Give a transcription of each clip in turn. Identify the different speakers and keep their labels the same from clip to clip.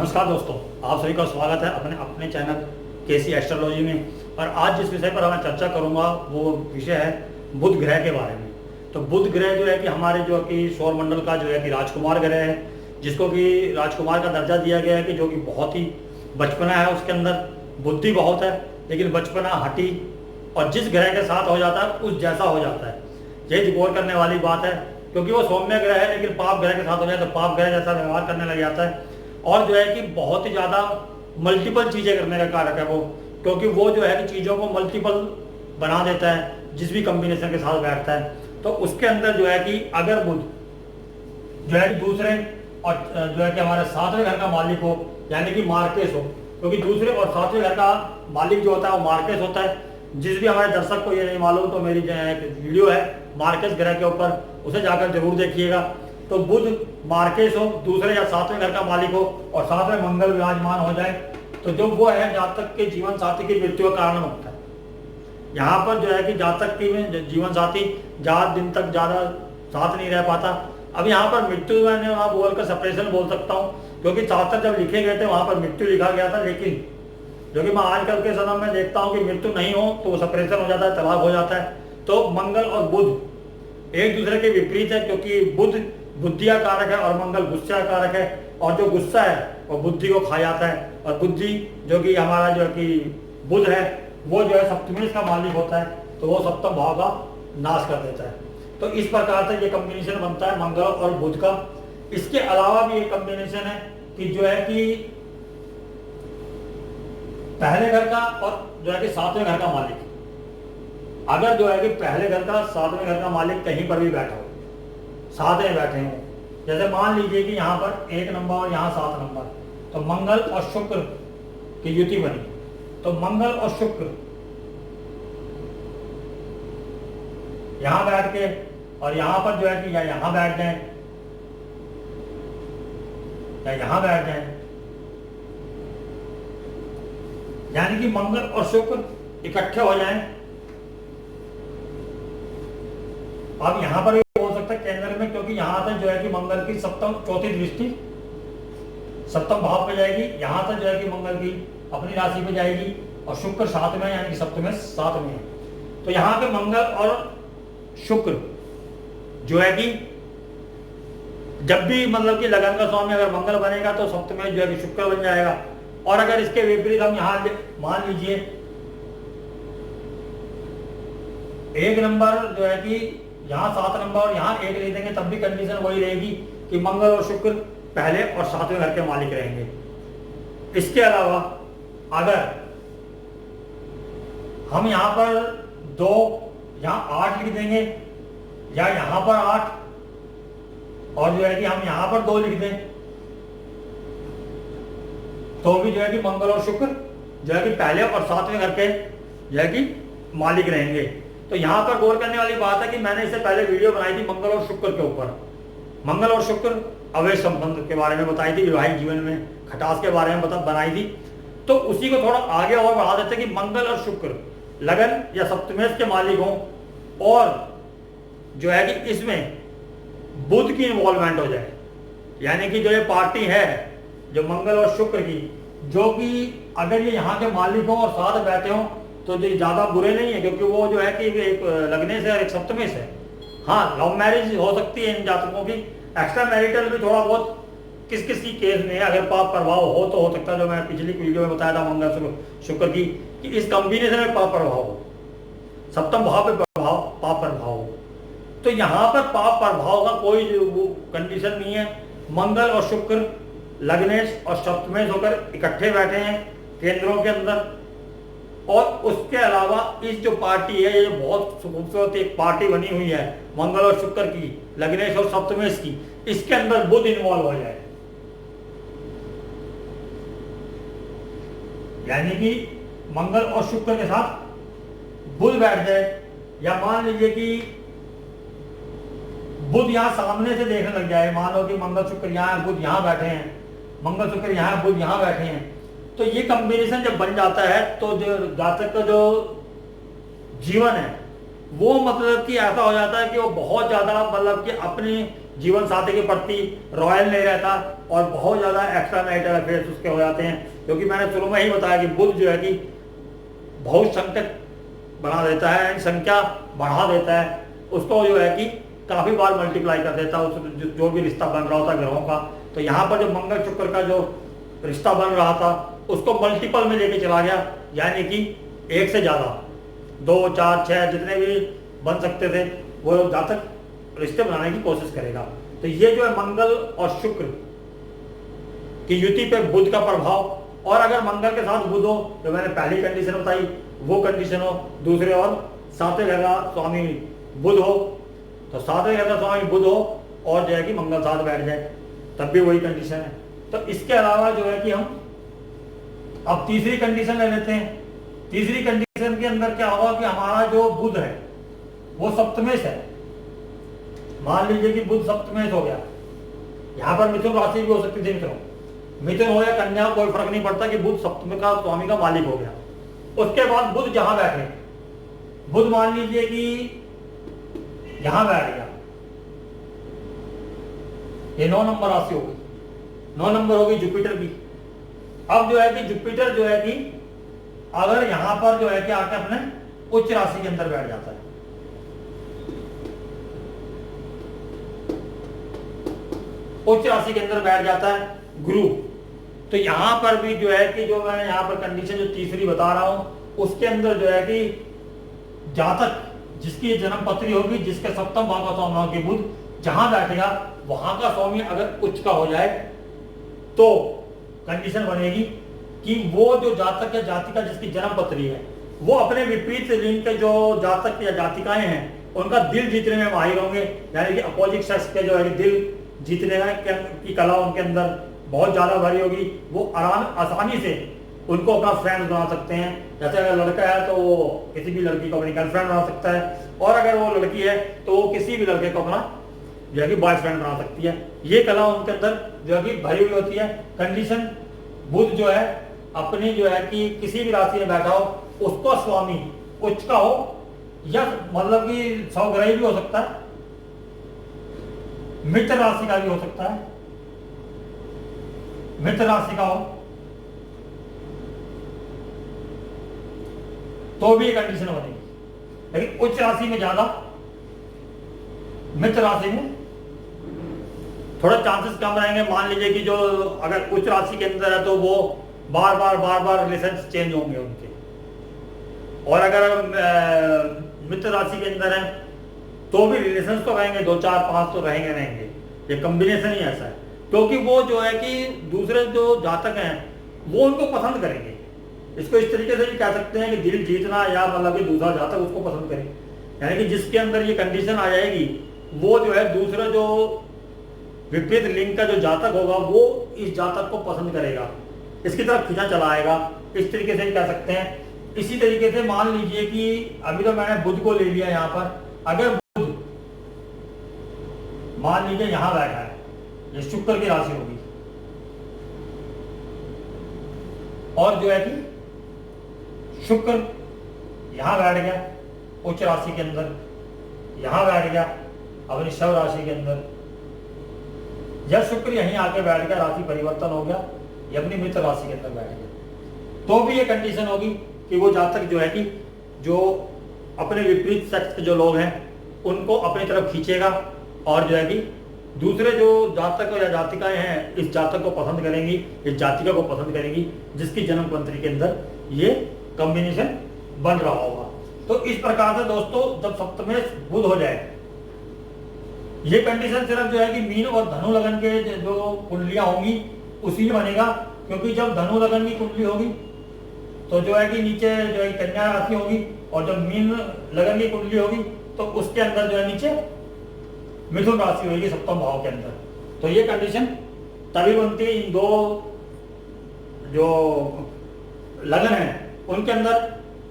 Speaker 1: नमस्कार दोस्तों, आप सभी का स्वागत है अपने अपने चैनल केसी एस्ट्रोलॉजी में। और आज जिस विषय पर मैं चर्चा करूंगा वो विषय है बुध ग्रह के बारे में। तो बुध ग्रह जो है कि हमारे जो कि सौर मंडल का जो है कि राजकुमार ग्रह है, जिसको कि राजकुमार का दर्जा दिया गया है कि जो कि बहुत ही बचपना है, उसके अंदर बुद्धि बहुत है, लेकिन बचपना हटी और जिस ग्रह के साथ हो जाता है उस जैसा हो जाता है। यही गौर करने वाली बात है, क्योंकि वो सौम्य ग्रह है लेकिन पाप ग्रह के साथ हो जाए तो पाप ग्रह जैसा व्यवहार करने लग जाता है। और जो है कि बहुत ही ज़्यादा मल्टीपल चीज़ें करने का कारक है वो, क्योंकि वो जो है कि चीज़ों को मल्टीपल बना देता है जिस भी कम्बिनेशन के साथ बैठता है। तो उसके अंदर जो है कि अगर बुध जो है कि दूसरे और जो है कि हमारे सातवें घर का मालिक हो, यानी कि मार्केस हो, क्योंकि दूसरे और सातवें घर का मालिक जो होता है वो मार्केस होता है। जिस भी हमारे दर्शक को ये नहीं मालूम तो मेरी वीडियो है मार्केस ग्रह के ऊपर, उसे जाकर जरूर देखिएगा। तो बुध मार्केस हो, दूसरे या सातवें घर का मालिक हो और साथ में मंगल विराजमान हो जाए तो जो वो है जातक के जीवन साथी की मृत्यु का कारण होता है। यहाँ पर जो है कि जातक की जीवन साथी ज्यादा दिन तक ज्यादा साथ नहीं रह पाता। अब यहाँ पर मृत्यु मैंने वहाँ बोलकर सेपरेशन बोल सकता हूँ, क्योंकि जातक जब लिखे गए थे वहां पर मृत्यु लिखा गया था, लेकिन जो कि मैं आजकल के समय में देखता हूँ कि मृत्यु नहीं हो तो सेपरेशन हो जाता है, तलाक हो जाता है। तो मंगल और बुध एक दूसरे के विपरीत है, क्योंकि बुध बुद्धिया कारक है और मंगल गुस्सा कारक है, और जो गुस्सा है वो बुद्धि को खा जाता है। और बुद्धि जो कि हमारा जो कि बुध है वो जो है सप्तमेश का मालिक होता है, तो वो सप्तम भाव का नाश कर देता है। तो इस प्रकार से ये कॉम्बिनेशन बनता है मंगल और बुध का। इसके अलावा भी एक कॉम्बिनेशन है कि जो है कि पहले घर का और जो है कि सातवें घर का मालिक, अगर जो है कि पहले घर का सातवें घर का मालिक कहीं पर भी बैठा हो, साथ में बैठे हों, जैसे मान लीजिए कि यहाँ पर 1 नंबर और यहाँ 7 नंबर, तो मंगल और शुक्र की युति बनी, तो मंगल और शुक्र यहाँ बैठ के और यहाँ पर जो है कि या यहाँ बैठ जाए या यहाँ बैठ जाए, यानी कि मंगल और शुक्र इकट्ठे हो जाएं। अब यहाँ पर हो सकता है केंद्र में, क्योंकि यहाँ तक जो है कि मंगल की सप्तम चौथी दृष्टि सप्तम भाव पे जाएगी, यहाँ तक जो है कि मंगल की अपनी राशि पे जाएगी और शुक्र साथ में यानी कि सप्तम साथ में है। तो यहाँ पे मंगल और शुक्र जो है कि जब भी मतलब कि लगन का स्वामी अगर मंगल बनेगा तो सप्तम जो है कि शुक्र बन जाएगा। और अगर इसके विपरीत हम यहाँ मान लीजिए 1 नंबर जो है कि यहाँ 7 नंबर और यहाँ 1 ले देंगे, तब भी कंडीशन वही रहेगी कि मंगल और शुक्र पहले और सातवें घर के मालिक रहेंगे। इसके अलावा अगर हम यहाँ पर 2 यहाँ 8 लिख देंगे या यहाँ पर 8 और जो है कि हम यहाँ पर 2 लिख दें, तो भी जो है कि मंगल और शुक्र जो है कि पहले और सातवें घर के जो है कि मालिक रहेंगे। तो यहाँ पर गौर करने वाली बात है कि मैंने इससे पहले वीडियो बनाई थी मंगल और शुक्र के ऊपर, मंगल और शुक्र अवैध संबंध के बारे में बताई थी, वैवाहिक जीवन में खटास के बारे में बनाई थी। तो उसी को थोड़ा आगे और बढ़ा देते कि मंगल और शुक्र लगन या सप्तमेश के मालिक हों और जो है कि इसमें बुध की इन्वॉल्वमेंट हो जाए, यानी कि जो ये पार्टी है जो मंगल और शुक्र की, जो कि अगर ये यहाँ के मालिक हों और साथ बैठे हों तो ज्यादा बुरे नहीं है, क्योंकि वो जो है कि एक लगने से और एक सप्तमे से। हाँ, लव मैरिज हो सकती है इन जातकों की, एक्स्ट्रा मैरिटल भी थोड़ा बहुत किस किस की केस में अगर पाप प्रभाव हो तो हो सकता है, जो मैं पिछली वीडियो में बताया था मंगल शुक्र की, कि इस कॉम्बिनेशन में पाप प्रभाव हो, सप्तम भाव पे प्रभाव पाप प्रभाव हो। तो यहाँ पर पाप प्रभाव का कोई कंडीशन नहीं है। मंगल और शुक्र लग्नेश और सप्तमेश होकर इकट्ठे बैठे हैं केंद्रों के अंदर। और उसके अलावा इस जो पार्टी है ये बहुत खूबसूरत एक पार्टी बनी हुई है मंगल और शुक्र की, लग्नेश और सप्तमेश की, इसके अंदर बुध इन्वॉल्व हो जाए, यानी कि मंगल और शुक्र के साथ बुध बैठ जाए, या मान लीजिए कि बुध यहाँ सामने से देखने लग जाए, मान लो कि मंगल शुक्र यहाँ बुध यहाँ बैठे हैं, मंगल शुक्र यहाँ बुध यहाँ बैठे हैं, तो ये कॉम्बिनेशन जब बन जाता है तो जो जातक का जो जीवन है वो मतलब कि ऐसा हो जाता है कि वो बहुत ज्यादा मतलब कि अपने जीवन साथी के प्रति रॉयल नहीं रहता और बहुत ज़्यादा एक्स्ट्रा मैरिटल अफेयर्स उसके हो जाते हैं, क्योंकि मैंने शुरू में ही बताया कि बुध जो है कि बहुत संकट बना देता है, संख्या बढ़ा देता है, उसको जो है कि काफ़ी बार मल्टीप्लाई कर देता है उस जो भी रिश्ता बन रहा होता है ग्रहों का। तो यहाँ पर जो मंगल शुक्र का जो रिश्ता बन रहा था उसको मल्टीपल में लेके चला गया, यानी कि एक से ज़्यादा 2, 4, 6 जितने भी बन सकते थे वो जातक रिश्ते बनाने की कोशिश करेगा। तो ये जो है मंगल और शुक्र की युति पे बुध का प्रभाव, और अगर मंगल के साथ बुध हो तो मैंने पहली कंडीशन बताई वो कंडीशन हो, दूसरे और सातवें घर का स्वामी बुध हो, तो सातवें घर का स्वामी बुध हो और जो है कि मंगल साथ बैठ जाए तब भी वही कंडीशन है। तो इसके अलावा जो है कि हम अब तीसरी कंडीशन ले लेते हैं। तीसरी कंडीशन के अंदर क्या होगा कि हमारा जो बुध है वो सप्तमेश है। मान लीजिए कि बुध सप्तमेश हो गया, यहाँ पर मिथुन राशि भी हो सकती थी मित्रों, मिथुन हो या कन्या कोई फर्क नहीं पड़ता कि बुध सप्तम का स्वामी का मालिक हो गया। उसके बाद बुध जहां बैठे, बुध मान लीजिए कि यहां बैठ गया, ये 9 नंबर राशि होगी, 9 नंबर होगी जुपिटर की। अब जो है कि जुपिटर जो है कि अगर यहां पर जो है कि आके अपने उच्च राशि के अंदर बैठ जाता है, उच्च राशि के अंदर बैठ जाता है गुरु, तो यहां पर भी जो है कि जो मैं यहां पर कंडीशन जो तीसरी बता रहा हूं उसके अंदर जो है कि जातक जिसकी जन्म पत्री होगी, जिसके सप्तम भाव का स्वामी होगी बुध, जहां बैठेगा वहां का स्वामी अगर उच्च का हो जाए तो कंडीशन बनेगी कि वो जो जातक या जातिका जिसकी जन्म पत्री है वो अपने विपरीत लिंग के जो जातक या जातिकाएं हैं उनका दिल जीतने में माहिर होंगे, यानी कि अपोजिट सेक्स के जो है दिल जीतने की कला उनके अंदर बहुत ज्यादा भरी होगी। वो आसानी से उनको अपना फ्रेंड बना सकते हैं। जैसे अगर लड़का है तो वो किसी भी लड़की को अपनी गर्लफ्रेंड बना सकता है, और अगर वो लड़की है तो वो किसी भी लड़के को अपना जो है कि बॉयफ्रेंड बना सकती है। ये कला उनके अंदर जो है कि भरी हुई होती है। कंडीशन बुध जो है अपनी जो है कि किसी भी राशि में बैठा हो उसको स्वामी उच्च का हो, या मतलब कि सौग्रही भी हो सकता है, मित्र राशि का भी हो सकता है, मित्र राशि का हो तो भी ये कंडीशन बनेगी। लेकिन उच्च राशि में ज्यादा, मित्र राशि में थोड़ा चांसेस कम रहेंगे। मान लीजिए कि जो अगर उच्च राशि के अंदर है तो वो बार बार रिलेशन चेंज होंगे उनके, और अगर मित्र राशि के अंदर है तो भी रिलेशन तो रहेंगे, 2, 4, 5 तो रहेंगे। ये कॉम्बिनेशन ही ऐसा है, क्योंकि वो जो है कि दूसरे जो जातक हैं वो उनको पसंद करेंगे। इसको इस तरीके से भी कह सकते हैं कि दिल जीतना, या मतलब कि दूसरा जातक उसको पसंद करे, यानी कि जिसके अंदर ये कंडीशन आ जाएगी वो जो है दूसरा जो विपरीत लिंग का जो जातक होगा वो इस जातक को पसंद करेगा, इसकी तरफ खींचा चला आएगा। इस तरीके से कह सकते हैं। इसी तरीके से मान लीजिए कि अभी तो मैंने बुध को ले लिया यहाँ पर, अगर बुध मान लीजिए यहां बैठा है, ये शुक्र की राशि होगी, और जो है कि शुक्र यहां बैठ गया उच्च राशि के अंदर, यहां बैठ गया अपनी शव राशि के अंदर, या शुक्र यहीं आके बैठ गया, राशि परिवर्तन हो गया, ये अपनी मित्र राशि के अंदर बैठ गया, तो भी ये कंडीशन होगी कि वो जातक जो है कि जो अपने विपरीत सेक्स के जो लोग हैं उनको अपनी तरफ खींचेगा, और जो है कि दूसरे जो जातक या जातिकाएं हैं इस जातक को पसंद करेंगी, इस जातिका को पसंद करेंगी जिसकी जन्म पंत्री के अंदर ये कॉम्बिनेशन बन रहा होगा। तो इस प्रकार से दोस्तों जब सप्तमेश बुध हो जाए, ये कंडीशन सिर्फ जो है कि मीन और धनु लगन के जो कुंडलियां होंगी उसी में बनेगा, क्योंकि जब धनु लगन की कुंडली होगी तो जो है कि नीचे जो है कन्या राशि होगी, और जब मीन लगन की कुंडली होगी तो उसके अंदर जो है नीचे मिथुन राशि होगी सप्तम भाव के अंदर। तो ये कंडीशन तभी बनती है इन दो जो लगन है उनके अंदर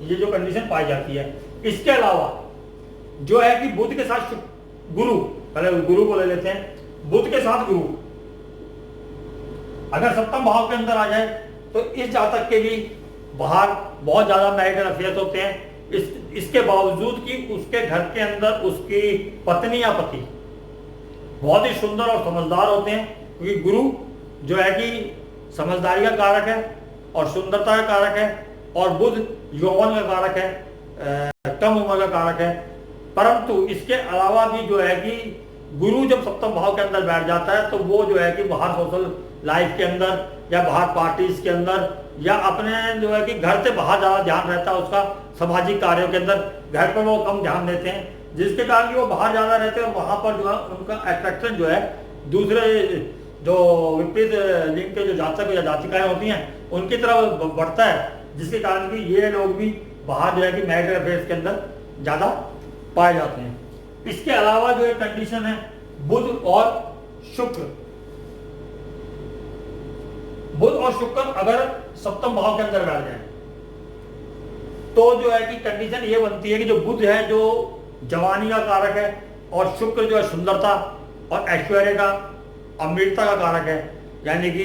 Speaker 1: ये जो कंडीशन पाई जाती है। इसके अलावा जो है कि बुध के साथ गुरु, पहले गुरु को ले लेते हैं, बुध के साथ गुरु अगर सप्तम भाव के अंदर आ जाए तो इस जातक के भी बाहर बहुत ज्यादा मैरिटल अफेयर्स होते हैं। इसके बावजूद कि उसके घर के अंदर उसकी पत्नी या पति बहुत ही सुंदर और समझदार होते हैं, क्योंकि गुरु जो है कि समझदारी का कारक है और सुंदरता का कारक है, और बुध यौवन का कारक है, कम उम्र का कारक है। परंतु इसके अलावा भी जो है कि गुरु जब सप्तम भाव के अंदर बैठ जाता है तो वो जो है कि बाहर सोशल लाइफ के अंदर या बाहर पार्टीज के अंदर या अपने जो है कि घर से बाहर ज़्यादा ध्यान रहता है उसका, सामाजिक कार्यों के अंदर। घर पर वो कम ध्यान देते हैं, जिसके कारण कि वो बाहर ज़्यादा रहते हैं और वहाँ पर जो है उनका अट्रैक्शन जो है दूसरे जो विपरीत लिंग के जो जातक या जातिकाएं होती हैं उनकी तरफ बढ़ता है, जिसके कारण कि ये लोग भी बाहर जो है कि मैरिटल अफेयर्स के अंदर ज़्यादा पाए जाते हैं। इसके अलावा जो एक कंडीशन है बुध और शुक्र, बुध और शुक्र अगर सप्तम भाव के अंदर बैठ जाए तो जो है कि कंडीशन ये बनती है कि जो बुध है जो जवानी का कारक है और शुक्र जो है सुंदरता और ऐश्वर्य का, अमीरता का कारक है, यानी कि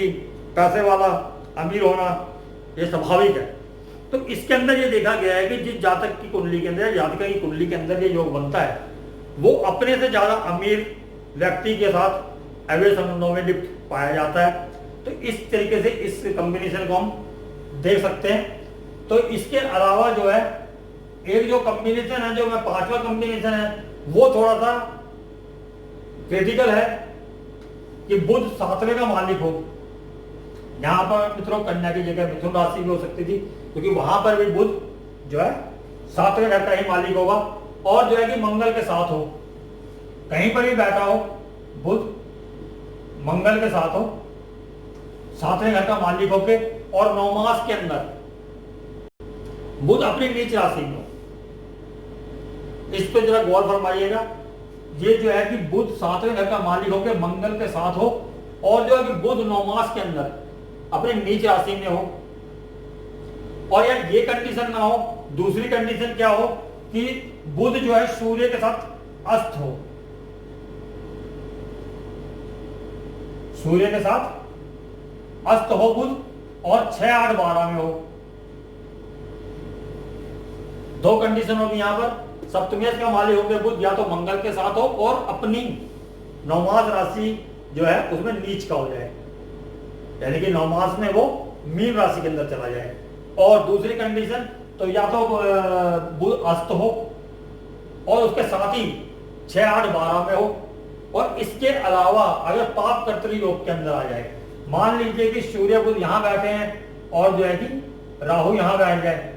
Speaker 1: पैसे वाला अमीर होना ये स्वाभाविक है। तो इसके अंदर ये देखा गया है कि जिस जातक की कुंडली के अंदर, जातिका की कुंडली के अंदर ये योग बनता है वो अपने से ज्यादा अमीर व्यक्ति के साथ अवैध संबंधों में लिप्त पाया जाता है। तो इस तरीके से इस कॉम्बिनेशन को हम देख सकते हैं। तो इसके अलावा जो है एक जो कॉम्बिनेशन है, जो मैं पांचवा कॉम्बिनेशन है, वो थोड़ा सा क्रिटिकल है कि बुध सातवें का मालिक हो। यहाँ पर मित्रों कन्या की जगह मिथुन राशि भी हो सकती थी, क्योंकि वहां पर भी बुध जो है सातवें घर का ही मालिक होगा, और जो है कि मंगल के साथ हो, कहीं पर भी बैठा हो बुध मंगल के साथ हो, सातवें घर का मालिक होके, और 9 मास के अंदर बुध अपनी नीच राशि में हो। इस पे जरा गौर फरमाइएगा। ये जो है कि बुध सातवें घर का मालिक होकर मंगल के साथ हो, और जो है कि बुध 9 मास के अंदर अपने नीच राशि में हो, और यार ये कंडीशन ना हो, दूसरी कंडीशन क्या हो कि बुध जो है सूर्य के साथ अस्त हो, सूर्य के साथ अस्त हो बुध, और 6, 8, 12 में हो। दो कंडीशन होगी यहां पर। सप्तमेश का मालिक होंगे बुध या तो मंगल के साथ हो और अपनी 9 मास राशि जो है उसमें नीच का हो जाए, यानी कि 9 मास में वो मीन राशि के अंदर चला जाए। और दूसरी कंडीशन तो या तो बुध अस्त हो और उसके साथ ही 6, 8, 12 में हो, और इसके अलावा अगर पाप कर्तरी योग के अंदर आ जाए, मान लीजिए कि सूर्य बुध यहां बैठे हैं और जो है कि राहु यहां बैठ जाए,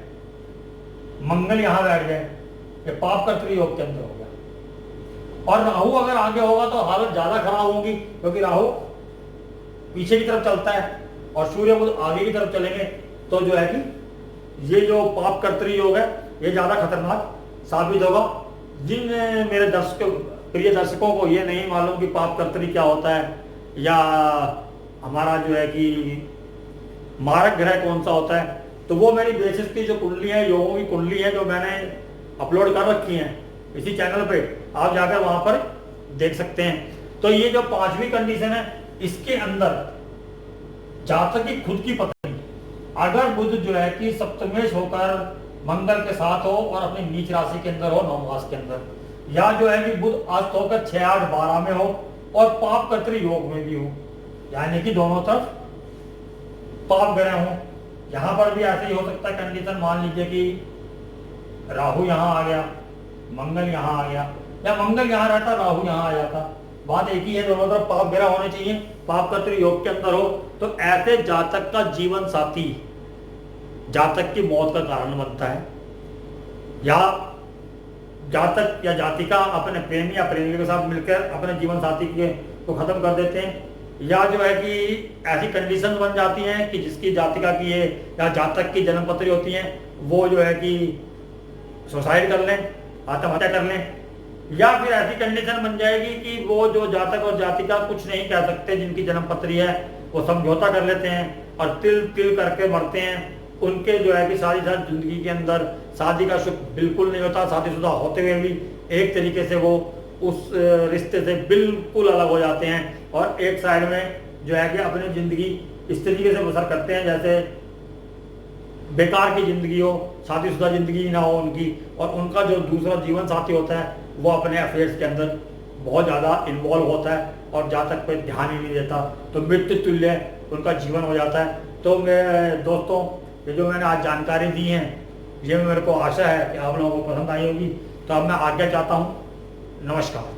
Speaker 1: मंगल यहां बैठ जाए, ये पाप कर्तरी योग के अंदर हो गया। और राहु अगर आगे होगा तो हालत ज्यादा खराब होगी, क्योंकि राहु पीछे की तरफ चलता है और सूर्य बुध आगे की तरफ चलेंगे, तो जो है कि ये जो पाप कर्तरी योग है ये ज्यादा खतरनाक साबित होगा। जिन मेरे प्रिय दर्शकों को ये नहीं मालूम कि पाप कर्तरी क्या होता है, या हमारा जो है कि मारक ग्रह कौन सा होता है, तो वो मेरी बेसिस की जो कुंडली है, योगों की कुंडली है, जो मैंने अपलोड कर रखी है इसी चैनल पे, आप जाकर वहां पर देख सकते हैं। तो ये जो पांचवी कंडीशन है, इसके अंदर जातक की खुद की पत्नी अगर बुध जो है कि सप्तमेश होकर मंगल के साथ हो और अपनी नीच राशि के अंदर हो 9 मास के अंदर, या जो है कि बुध अस्त होकर 6, 8, 12 में हो और पाप कर्तरी योग में भी हो, यानी कि दोनों तरफ पाप ग्रह हो। यहां पर भी ऐसे ही हो सकता है कंडीशन, मान लीजिए कि राहु यहां आ गया, मंगल यहां आ गया, या मंगल यहां रहता राहु यहां आ जाता, बात एक ही है, दोनों तरफ पाप ग्रह होने चाहिए, पाप कर्तरी योग के अंदर हो। तो ऐसे जातक का जीवन साथी जातक की मौत का कारण बनता है, या जातक या जातिका अपने प्रेमी या प्रेमी के साथ मिलकर अपने जीवन साथी को खत्म कर देते हैं, या जो है कि ऐसी कंडीशन बन जाती हैं कि जिसकी जातिका की है या जातक की जन्मपत्री होती है वो जो है कि सुसाइड कर लें, आत्महत्या कर लें, या फिर ऐसी कंडीशन बन जाएगी कि वो जो जातक और जातिका कुछ नहीं कह सकते, जिनकी जन्मपत्री है वो समझौता कर लेते हैं और तिल तिल करके मरते हैं। उनके जो है कि सारी जिंदगी के अंदर शादी का सुख बिल्कुल नहीं होता, शादीशुदा होते हुए भी एक तरीके से वो उस रिश्ते से बिल्कुल अलग हो जाते हैं, और एक साइड में जो है कि अपनी जिंदगी इस तरीके से बसर करते हैं जैसे बेकार की जिंदगी हो, शादीशुदा जिंदगी ना हो उनकी, और उनका जो दूसरा जीवन साथी होता है वो अपने अफेयर्स के अंदर बहुत ज़्यादा इन्वॉल्व होता है और जहाँ तक कोई ध्यान ही नहीं देता, तो मृत्यु तुल्य उनका जीवन हो जाता है। तो मैं दोस्तों, ये जो मैंने आज जानकारी दी है, ये मेरे को आशा है कि आप लोगों को पसंद आई होगी। तो अब मैं आज्ञा चाहता हूँ। नमस्कार।